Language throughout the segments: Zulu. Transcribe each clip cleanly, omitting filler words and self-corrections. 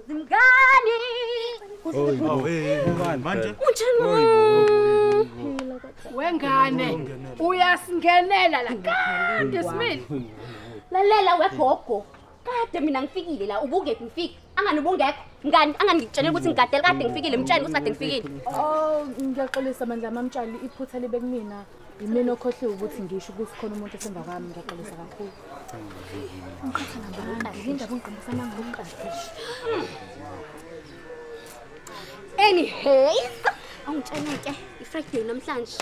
Zimgani. Manje. Wengane uyasingenela la kade Smith. Lalela wegogo. Kade mina ngifikile la ubungeke ngifike. Angani ubungeke. Ngani angangitshela ukuthi ngigadela kade ngifikile mtshali ukuthi kade ngifikile. Oh ngiyaxolisa manje mamtshali iphutha libe kumina. Imina okhohliwe ukuthi ngisho ukuthi khona umuntu esemva kwami ngiyaxolisa kakhulu. Anyways, angitshela ke iFriday namhlanje.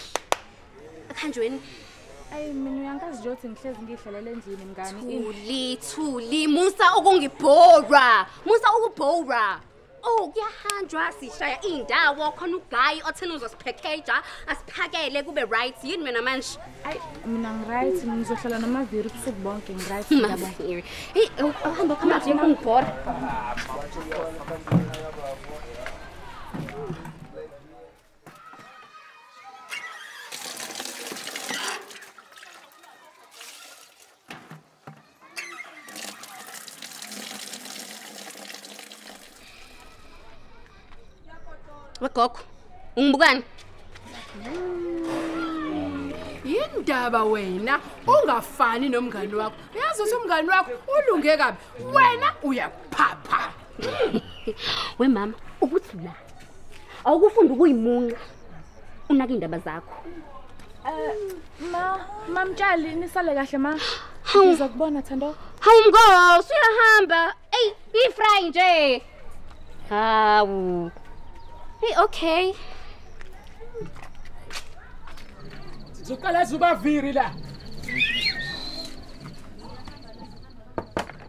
Akhanjweni. Ayi mina uyangazi nje ukuthi ngihlezi ngihlalele endlini mngani. Thuli musa ukungibhora. Musa ukubhora. Oh kuyahanjwa sishaya indawo khona uguy othena uzosipackage asiphakele kube right yini mina manje. Ayi mina ngiright ngizohlala namaviri ubusuku bonke ngiright yabo. Hey uhamba khona nje ngibhora. Wegogo, ungibukani? Yindaba wena ungafani nomngani wakho. Uyazi ukuthi umngani wakho ulunge kabi. Wena uyaphapha. We mama, ukuthi la. Awukufunda ukuyimunqa. Unaka indaba zakho. Mamtshali nisale kahle ma. Ngizokubona Thando. Hawu mgo, siyahamba. Ey, ifry nje. Hawu. Hey, okay. Zokala zubaviri la.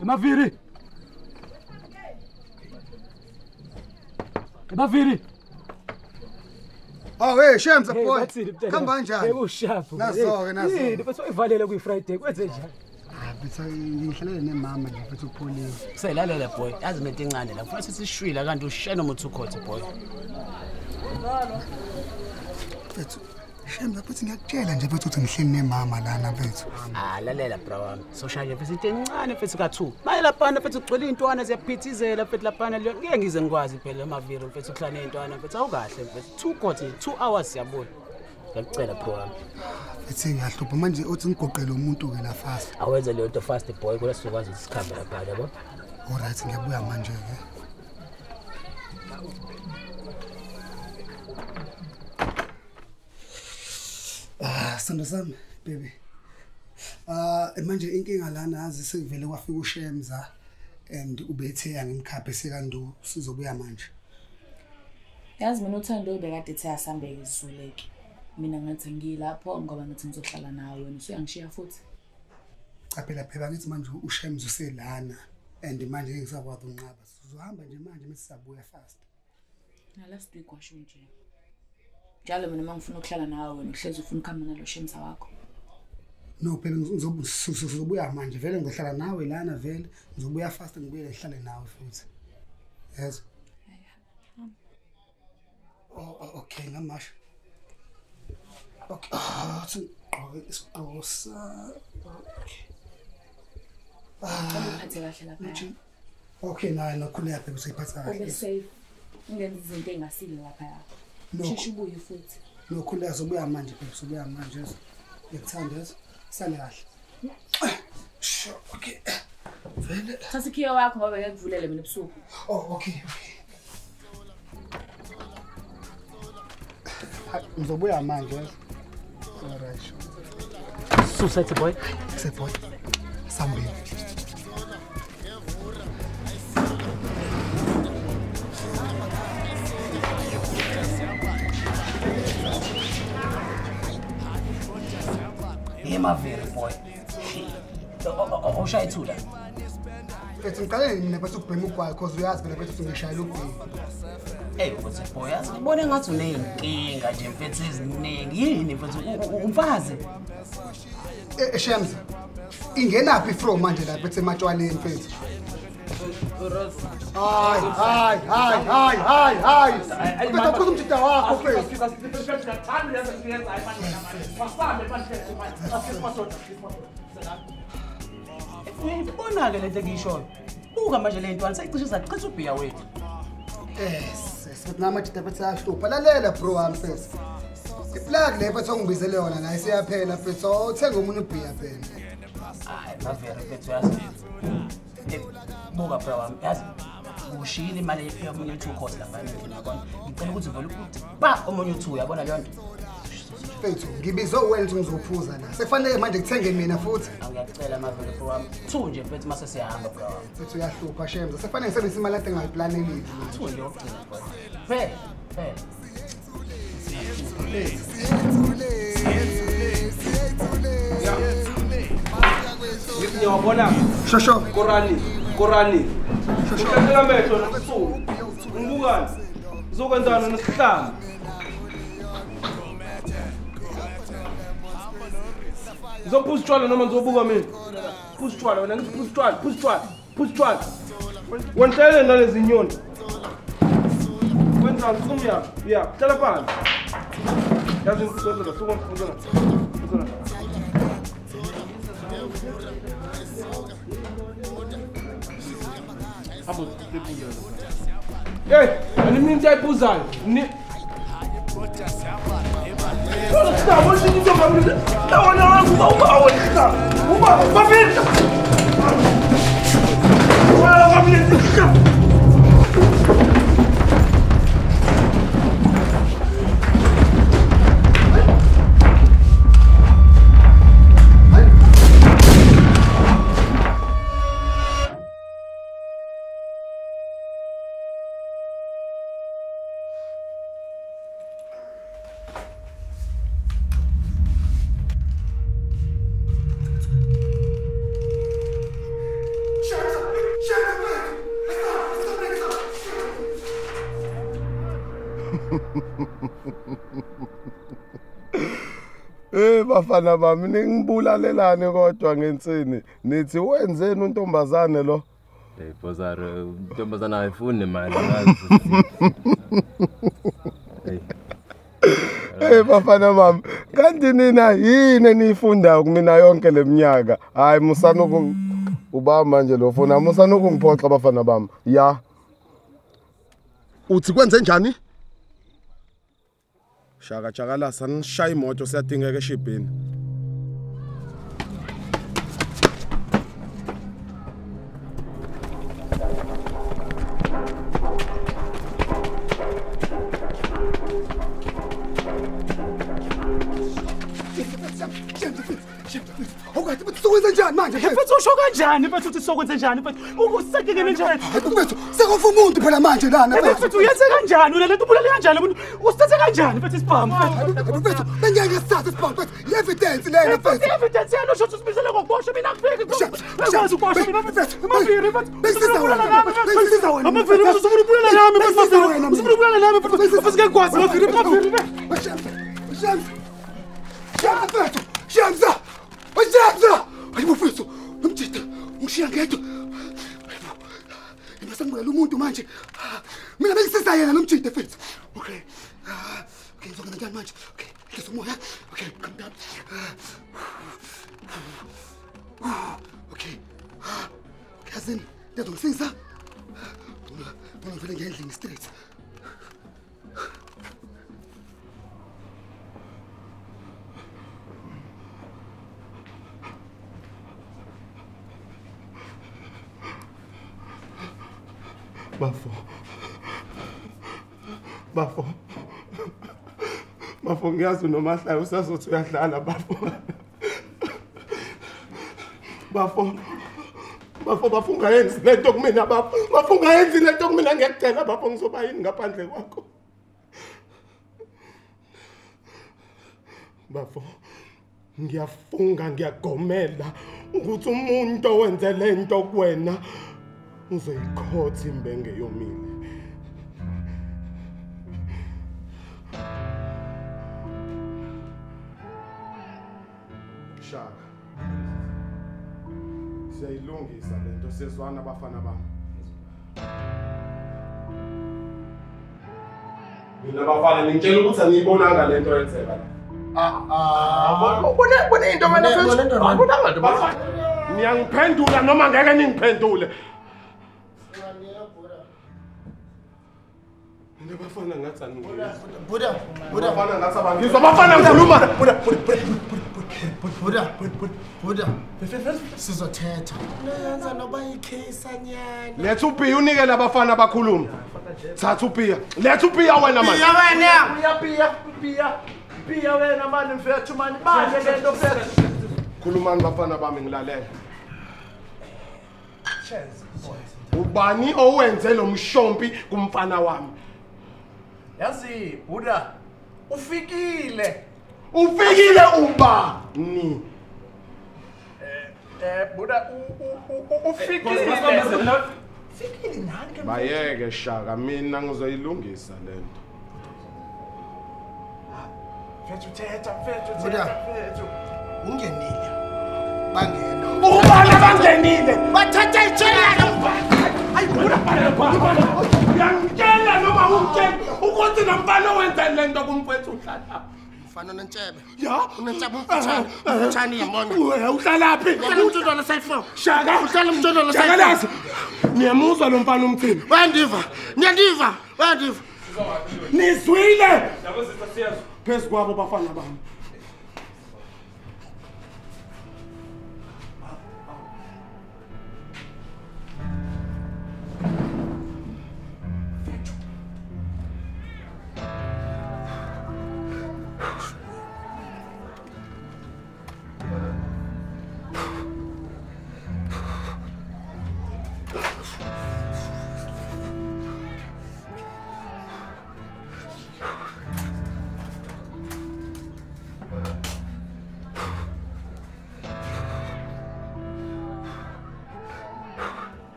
Emaviri. Emaviri. Oh hey Shemza boy. Khamba kanjani? Yebo shafu. Nazo-ke nazo. Yini bese uyivalele ku Friday kwenze njani? Bethu ngihlalele nemama nje bethu upholiwe. Selalela boy, yazi into encane la. Kufanele sishwila kanti ushena umuntu ukhothe boy. Bethu Shemza futhi ngiyakutshela nje bethu ukuthi ngihleli nemama lana bethu. Lalela bra wami. Soshaya mfethu into encane mfethu ka2. Maye lapha mfethu ugcwele intwana ziyaphithizela mfethu lapha ngeke ngize ngikwazi phela emaviri mfethu uhlane intwana mfethu awukahle mfethu 2 hours siyabona. Ngiyacela bro wami. Bethu ngiyahlupha manje uthi ngigoqele umuntu ke la fast. Awenze leyo nto fast boy kodwa sizokwazi ukuthi sikhambe lapha yabo. Alright ngiyabuya manje ke. Sando sami baby. Manje inkinga lana yazi sekuvele kwafika uShemza and ubethe yangimkhaphe sekandu sizobuya manje. Yazi mina uThando ubekade ethi asambeke izuleke. Mina ngathi ngilapho ngoba ngathi ngizohlala nawe wena uyangishiya futhi. Cha phela ngithi manje uShemza uselana and manje ngisakwazi unqaba. Sizohamba nje manje mesisabuya fast. Na last week washo nje. Njalo mina mangifuna ukuhlala nawe wena uhlezi ufuna ukuhamba nalo Shemza wakho. No phela ngizobuya manje vele ngizohlala nawe lana vele ngizobuya fast ngibuye ngihlale nawe futhi. Yes. Oh okay ngamasho. Okay. Isiqosa. Uphathe kahle lapha. Okay no khuleka phela usayiphatha kahle. Ube safe. Ungenza izinto engasile lapha. Sheshe ubuye futhi. No khuleka zobuya manje phela sobuya manje. Ngikuthanda sale kahle. Sure okay. Vele. Thatha ikhiyo wakho ngoba ngekuvulele mina ebusuku. Oh okay. Ngizobuya manje. Alright. Suicide boy. Say boy. Sambili. Emaviri boy. Oshaya ithula. Bethu ngiqale mina bethu ukubhema ugwayi because uyazi phela bethu ngishayela ubhema. Mfethu boy, ngibone ngathi uneyinkinga nje mfethu eziningi. Yini mfethu umfazi? Shemza. Ingenaphi from manje la bethu ematshwaleni mfethu. Hayi. Bethu ukhuza umjida wakho mfethu. Uyayibona-ke le nto engiyishoyo. Buka manje le ntwana seyicishe zaqisa ubhiya wethu. Sithi namajita bethu ayahlupha. Lalela bro wami mfethu. Iplug le bethu ongibizele yona naye siyaphela mfethu. Uthenga omunye ubhiya phela. Hayi mavere mfethu yazi. Buka bro wami yazi. Ushiyile imali yomunye u2 course lapha endlini yabona. Ngicela ukuthi vele ukuthi ba omunye u2 yabona leyo nto. Mfethu ngibizwe wena ukuthi ngizophuza la. Sekufanele manje ngithenge mina futhi. Ngiyacela mavere bro wami. 2 nje mfethu mase siyahamba bro wami. Mfethu uyahlupha shemza. Sekufanele ngisebenzise imali ade ngayiplanelile. 2 nje yokugcina bro. Phela. Ngiyabona. Shosho. Korani. Ukhangela amehlo nokusuku. Ngibukani. Uzokwenzana nesihlalo. Ngizophuza utshwala noma ngizobuka mina. Phuza utshwala wena ngithi phuza utshwala. Wenhlele nalezi nyoni. Wenza ngizumya. Ya, hlala phansi. Yazi ngizozela suka. Hey, ani mimi nitaipuza. Ni bafana bami ningibulalelane kodwa ngensini nithi wenzeni untombazane lo Bozaro untombazane ayifuni imali ngazi bafana bami kanti nina yini enifunda kumina yonke leminyaka hayi musanoku uba manje lo funa musanoku ngiphoxa bafana bami ya uthi kwenze njani Shaka sanishaya imoto siyadingeka eshibhini. Awukathi futhi sokwenza njani manje? Mfethu usho kanjani mfethu uthi sokwenza njani mfethu? Ukusakekele njani? Mfethu sekufa umuntu phela manje lana mfethu uyenze kanjani ulalento ubulale kanjani umuntu usithathe kanjani mfethu isibhamu mfethu bengeke sithathe isibhamu mfethu evidence lena mfethu evidence yana usho usibizele ngokuboshwa mina ngifike ngikwazi ukuboshwa mina mfethu mafiri mfethu bengisiza wena mafiri usufuna ukubulala nami mfethu usufuna ukubulala nami mfethu ufike ngikwazi mafiri Shamsa! Hayi mfethu, nomjita, ungishiya ngedwa. Ngisasembulela umuntu manje. Mina bengisiza yena nomjita mfethu. Okay. Okay, ngizokwenza njani manje? Okay, ngizwa umoya. Okay, calm down. Okay. Cousin, ngiyazongisiza. Bona ngivele ngendlini straight. Bafo ngiyazi nomahlayo usazothi uyadlala bafo ungayenzi lento kumina bafo ungayenzi lento kumina ngiyacela bafo ngizoba yini ngaphandle kwakho bafo ngiyafunga ngiyagomela ukuthi umuntu owenze lento kuwena uzoyikhotha imbenge yomile Shaka siyayilungisa lento sezwana abafana bami mina bafana ngitshela ukuthi angiyibonanga lento yenzeka la Bona into mina mfethu. Abonanga nto bafana. Niyangiphendula noma ngeke ningiphendule. Mina bafana ngathi angizwa. Buda. Bafana ngathi abangizwa. Bafana ngikhuluma. Buda. Sizothetha. Uyenza noba ikhisa nyana. Letha uPi unike labafana abakhuluma. Thatha uPi. Letha uPi wena manje. Pia wena manje mfethu manje. Banje lento mfethu. Khulumani bafana bami ngilalela. Ubani owenze lo mshompi kumfana wami? Yazi Buda ufikile ubani? Buda ufikile. Fikile nani ke? Bayeke shaka mina ngizoyilungisa lento. Mfethu thetha Buda. Ungenile. Bangena. Ubani abangenile? Bathatha ijela Hayi Buda. Uyangitshela noma ungitshela ukuthi nomfana wenza lento kumfethu uhlala. Mfana nentshebe. Ya, unentshebe umfutshane yamona. Uhlala phi? Umntwana self4. Shaka, uhlala umntwana self4. Shakalazi. Niyamuzwa lo mfana umthini? Bayandiva. Nizwile. Yabo sister siyazi. Phezu kwabo bafana bami.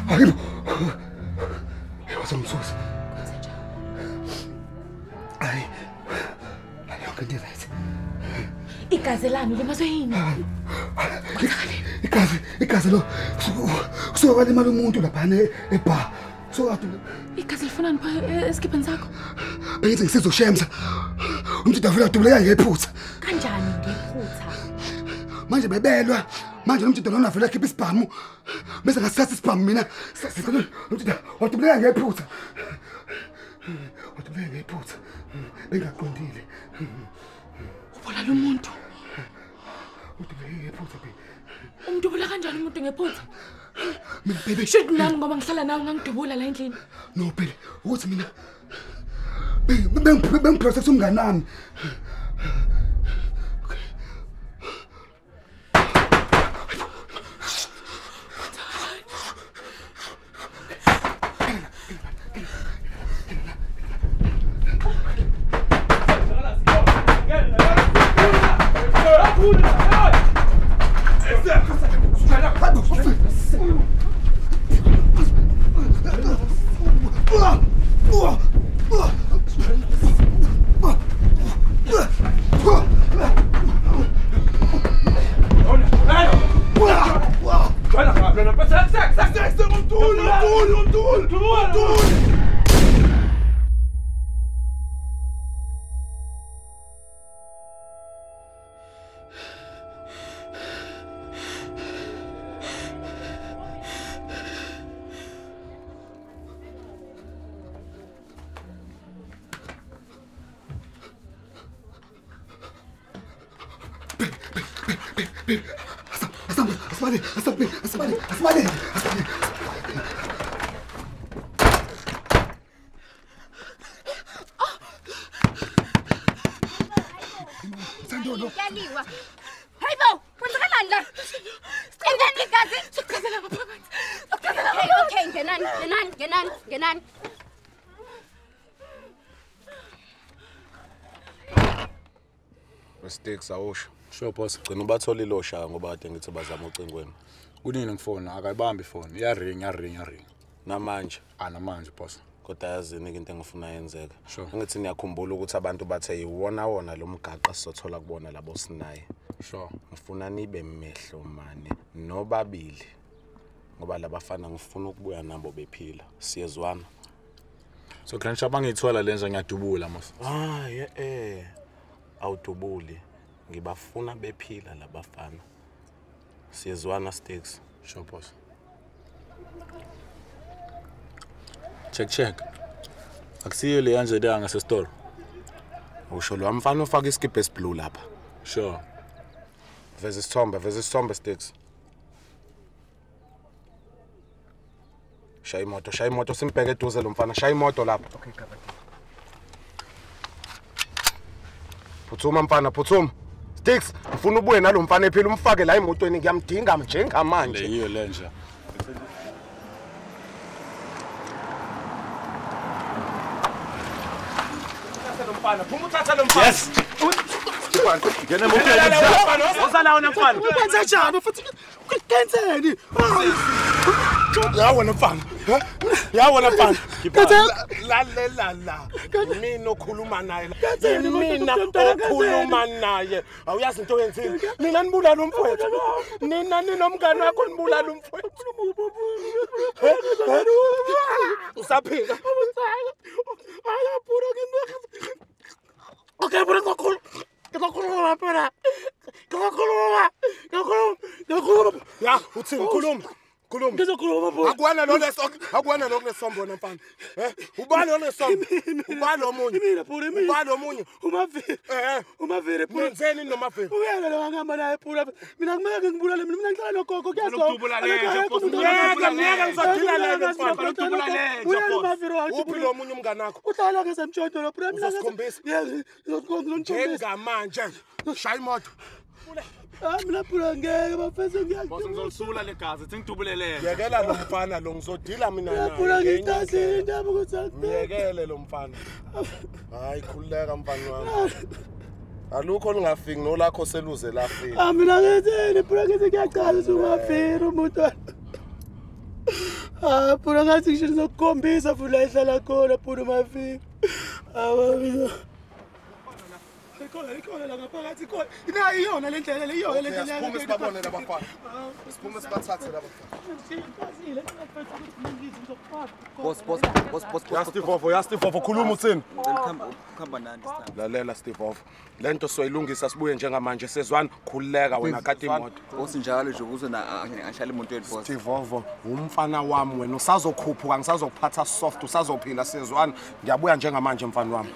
Hayibo. Yawazamsusa. Hayi. Yonke into right. Igazi lami limazwe yini? Igazi lo. Kusuka imali umuntu lapha ebar. Sokathi Igazi lifuna nipha eskipheni sakho. bengithi ngisizoshemza. Umuntu davula dubuleka ngephutha. Kanjani ngephutha? Manje bebelwa. Manje lo mntwana lona vele ekhipha isibhamu. Bese ngasithatha isibhamu mina. Sicela umuntu wadubuleka ngephutha. Bengaqondile. Ubona lo muntu. Udubuleka ngephutha baby. Umdubula kanjani umuntu ngephutha? Mina baby shit nami ngoba ngihlala nawe ngangidubula la endlini. No baby, ukuthi mina bengiprocess umngane nami. Asmani. Yaliwa. Hayibo, kwenzakalani la? Sicindeni igazi. Sokuchazela ngaphakathi. Okay, ngenani. Mistakes awusho. Sure boss, gcina ubathole ilosha ngoba ade ngithi bazama ucingweni. Kunini ngifona akayibambi ifoni. Iyaring. Namanje. Namanje boss. Kodwa yazini into engifuna yenzeka. Ngithi niyakhumbula ukuthi abantu bathe yiwona lo mgaqa sizothola kubona labo sinaye. Sure. Ngifuna nibe mehlo mane nobabili. ngoba labafana ngifuna ukubuya nabo bephila siyezwana so grandpa bangithola lenza ngiyadubula mos awudubuli ngibafuna bephila labafana siyezwana sticks sure boss check akusiyo le yanje danga sesitolo usho lo mfana ufaka iskipa esiblue lapha sure veze isithombe sticks shaya imoto simpeke eduze lo mfana shaya imoto lapha okay kaka phuthuma mfana phuthuma sticks ufuna ubuye nalo mfana ephila umfake la emotweni ngiyamdinga njengamanje leyo lenja Yes. Ngene mfana. Osala wena mfana. Kwenza njani futhi kenzeni? Yawo mfana. Yawo mfana. La. Mina okhuluma naye. Mina okhuluma naye. Awuyazi into yenzini. Mina nibulala umfowethu. Nina ninomngane wakho nibulala umfowethu. Usaphika. Okay, but it's cool. Ya, uthini khuluma. Akwana lo lesombo mfana. Ubani lo lesombo? Ubani omunye? Umavire. Mwenzeni nomavire. Uyena lo ngihamba naye phula. Mina kumele ngibulale mina ngihlala nogogo kuyazona. Ukutubula le. Ngeke ngizodila le mfana. Ukutubula le. Uphi lo omunye umngane wakho? Uhlala ngesemtshotho lo phela mina. Uzosikhombisa. Njengamanje. Shaya imoto. Mina phula ngeke bafese ngiyakho. Boss ngizolisula legazi ethi ngidubulelele. Yekela lo mfana lo ngizodila mina naye. Phula ngithathile indaba ukuthi ngiyekele lo mfana. Hayi khuleka mfana wami. Alukho lingafiki nolakho seluze lafika. Mina ngenzeni phula ngize ngiyacala ungafira umuntu. Phula ngathi ngisho ngizokukhombisa futhi la ihlala khona phula umafika. Mina Ikona la ngaphakathi ikona. Ina iyona le ndlela le iyona le ndlela. Siphume sibabone labafana. Siphume sibathathe labafana. Boss. Ya Steve khuluma uthini? Khamba nani sithanda. Lalela Steve. Lento soyilungisa sibuye njengamanje sezwana khuleka wena kade imoto. Boss njalo nje ukuze ngashala imontweni boss. Steve umfana wami wena usazokhuphuka ngisazokuphatha soft usazophila sezwana ngiyabuya njengamanje mfana wami.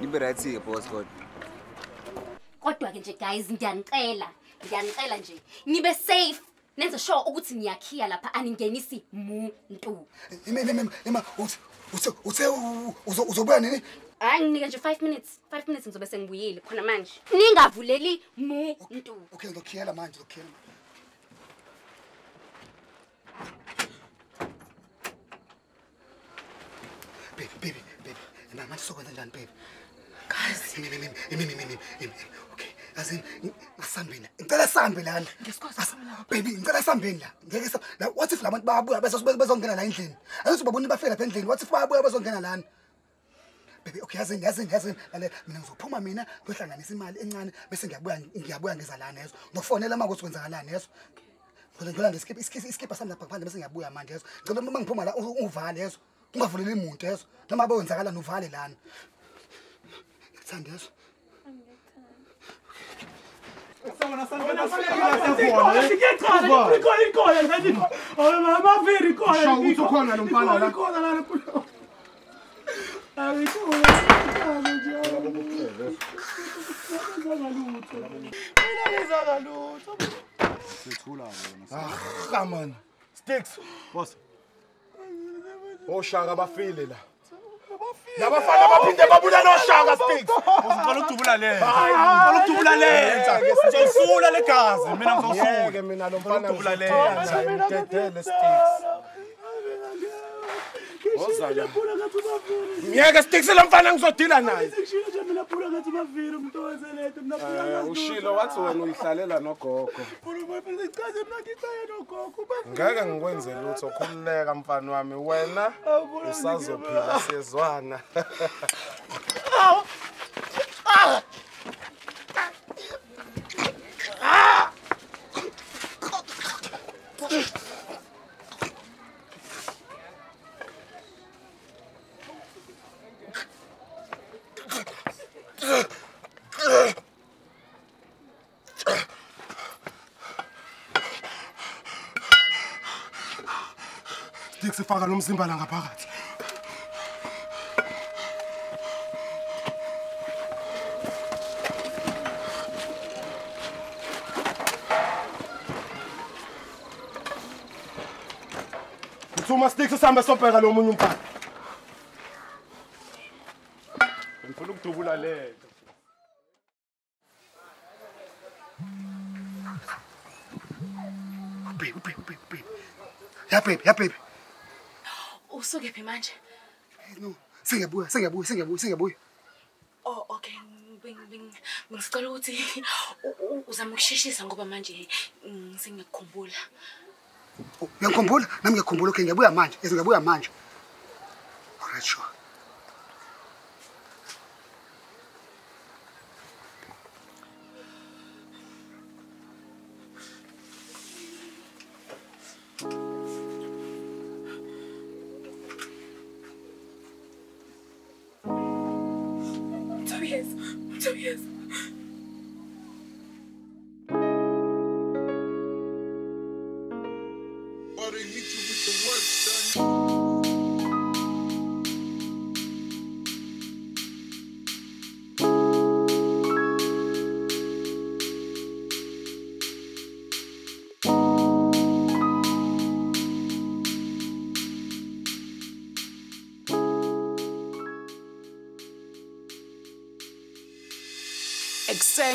Nibe right ke boss kodwa. Kodwa ke nje guys ngiyanicela nje nibe safe nenze sure ukuthi ngiyakhiya lapha aningenisi muntu. Ima uzobuya nini? Hayi nginike nje 5 minutes ngizobe sengibuyile khona manje. Ningavuleli muntu. Okay ngizokhiyela manje Baby. Manje sokwenza njani baby? Guys, okay. Azin ngasambeni. Ngicela sambe lana. Baby, ngicela sambeni la. Ngeke la what if labantu bayabuya bese bezongena la endlini. Ayuthi babona bafela lapha endlini. What if bayabuya bezongena lana? Baby, okay, yazini. Lalela mina ngizophuma mina ngohlanganisa imali encane bese ngiyabuya ngeza lana yezo. Ngofonela manje ukuthi kwenzakalani yezo. Ngicela ngeskipa sami lapha phandle bese ngiyabuya manje yezo. Ngicela uma ngiphuma la uvale yezo. Ungavuleli umuntu yezo. Noma bayenzakala novale lana. Sandezo. Come on. Sticks. Boss. Oshaka bafile la. Labafana baphinde babula noshaka Sticks. Uzicela ukudubula le. Ngicela ukudubula le. Ngizosula legazi mina ngizosula. Yeke mina lo mfana ukudubula le. Ngidedele Sticks. Ozala. Ngiyeke Sticks lo mfana ngizodila naye. Ushilo wathi wena uyihlalela nogogo. Ngeke ngikwenze lutho khululeka mfana wami wena usazophila sezwana. Sticks ifaka lo mzimba la ngaphakathi. Uma Sticks sihamba sobheka lo munye umfana. Ngifuna ukudubula le. Baby. Yeah, baby. Usuke phi manje? No, singabuya. Oh, okay. Ngisicela ukuthi uzama ukusheshisa ngoba manje sengiyakukhumbula. Uyangikhumbula? Nami ngiyakukhumbula. Okay, ngiyabuya manje. Alright, sure. Two years.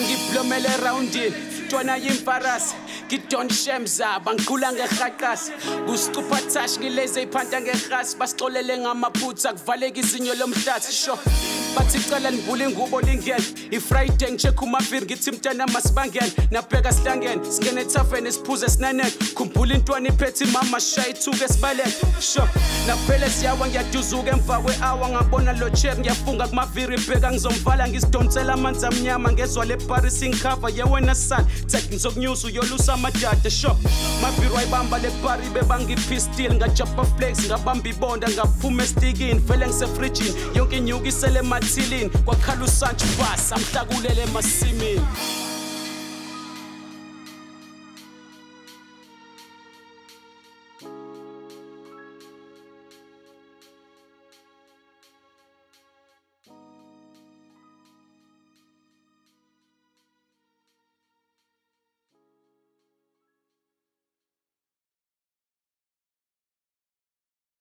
Ngiblomele roundin twana yimparasi ngidon shemza bangqula ngehaqasi kusicupha tash ngileze iphanta ngehasi basixolele ngamaphutha kuvaleka izinyo lomhlathi sho bathi cela nivule ingubo lingene ifriday ngicheck umaviri ngithi mntana masibangene nabheka sihlangene singene etafeni esiphuze sinanene khumbula intwana iphethe mama shaya ithuke sibaleke sho naphele siyawa ngiyaduzuka emva kwe-hour ngabona lo check ngiyafunga kumaviri ibheka ngizomvala ngisidonsela amanzi amnyama ngezwa le Paris incover yewena son tech ngizokunyusa uyolusa amadada sho maviri wayibamba le pari bebangipistile ngajumpa flex ngabamba ibonda ngaphuma estikini vele ngisefrijini yonke inyuka isele mathilini kwakhala usancho bus amhlakulele emasimini